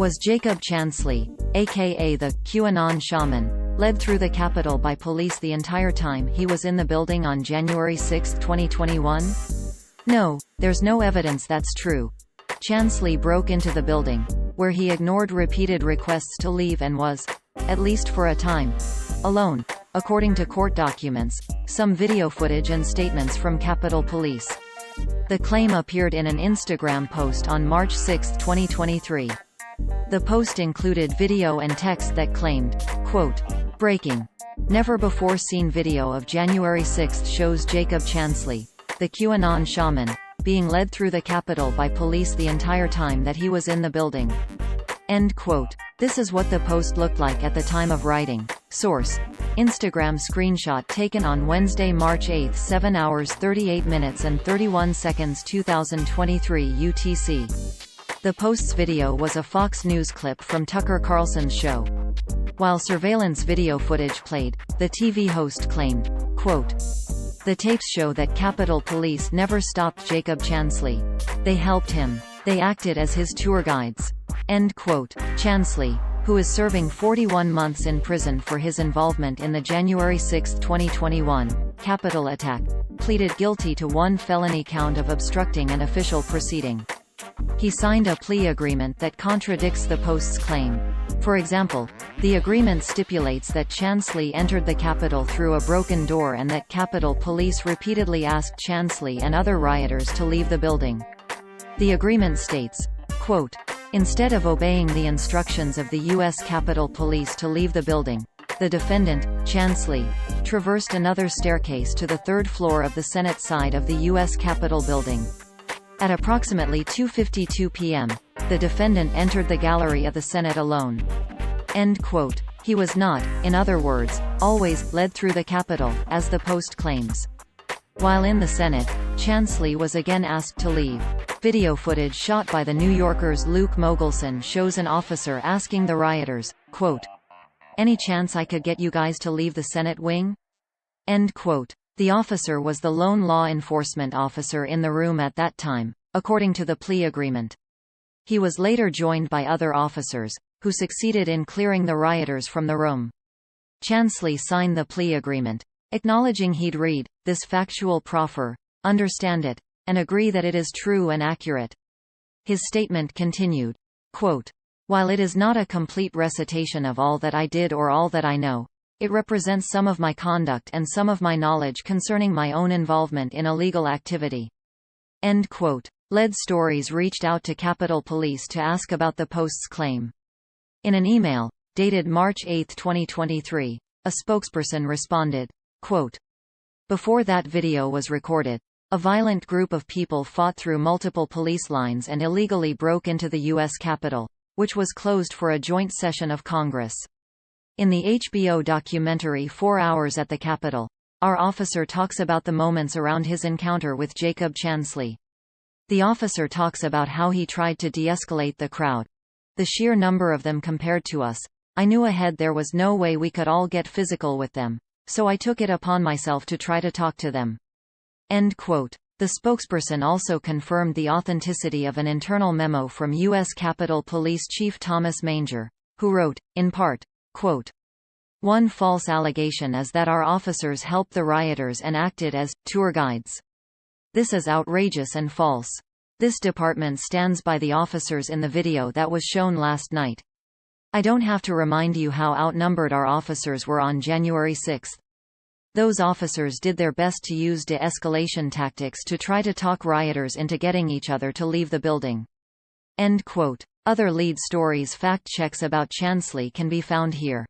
was Jacob Chansley, aka the QAnon Shaman, led through the Capitol by police the entire time he was in the building on January 6, 2021? No, there's no evidence that's true. Chansley broke into the building, where he ignored repeated requests to leave and was, at least for a time, alone, according to court documents, some video footage and statements from Capitol Police. The claim appeared in an Instagram post on March 6, 2023. The post included video and text that claimed, quote, "Breaking. Never-before-seen video of January 6 shows Jacob Chansley, the QAnon shaman, being led through the Capitol by police the entire time that he was in the building." End quote. This is what the post looked like at the time of writing. Source: Instagram screenshot taken on Wednesday, March 8, 7 hours 38 minutes and 31 seconds 2023 UTC. The post's video was a Fox News clip from Tucker Carlson's show. While surveillance video footage played, the TV host claimed, quote, "The tapes show that Capitol Police never stopped Jacob Chansley. They helped him. They acted as his tour guides." End quote. Chansley, who is serving 41 months in prison for his involvement in the January 6, 2021, Capitol attack, pleaded guilty to one felony count of obstructing an official proceeding. He signed a plea agreement that contradicts the post's claim. For example, the agreement stipulates that Chansley entered the Capitol through a broken door and that Capitol Police repeatedly asked Chansley and other rioters to leave the building. The agreement states, quote, "Instead of obeying the instructions of the U.S. Capitol Police to leave the building, the defendant, Chansley, traversed another staircase to the third floor of the Senate side of the U.S. Capitol building. At approximately 2:52 p.m., the defendant entered the gallery of the Senate alone." End quote. He was not, in other words, always led through the Capitol, as the post claims. While in the Senate, Chansley was again asked to leave. Video footage shot by The New Yorker's Luke Mogelson shows an officer asking the rioters, quote, "Any chance I could get you guys to leave the Senate wing?" End quote. The officer was the lone law enforcement officer in the room at that time, according to the plea agreement. He was later joined by other officers, who succeeded in clearing the rioters from the room. Chansley signed the plea agreement, acknowledging he'd read this factual proffer, understand it, and agree that it is true and accurate. His statement continued, quote, "While it is not a complete recitation of all that I did or all that I know, it represents some of my conduct and some of my knowledge concerning my own involvement in illegal activity." End quote. Lead Stories reached out to Capitol Police to ask about the post's claim. In an email, dated March 8, 2023, a spokesperson responded, quote, "Before that video was recorded, a violent group of people fought through multiple police lines and illegally broke into the U.S. Capitol, which was closed for a joint session of Congress. In the HBO documentary 4 Hours at the Capitol, our officer talks about the moments around his encounter with Jacob Chansley. The officer talks about how he tried to de-escalate the crowd. The sheer number of them compared to us, I knew ahead there was no way we could all get physical with them, so I took it upon myself to try to talk to them." End quote. The spokesperson also confirmed the authenticity of an internal memo from U.S. Capitol Police Chief Thomas Manger, who wrote, in part, quote, "One false allegation is that our officers helped the rioters and acted as tour guides. This is outrageous and false. This department stands by the officers in the video that was shown last night. I don't have to remind you how outnumbered our officers were on January 6. Those officers did their best to use de-escalation tactics to try to talk rioters into getting each other to leave the building." End quote. Other lead stories fact checks about Chansley can be found here.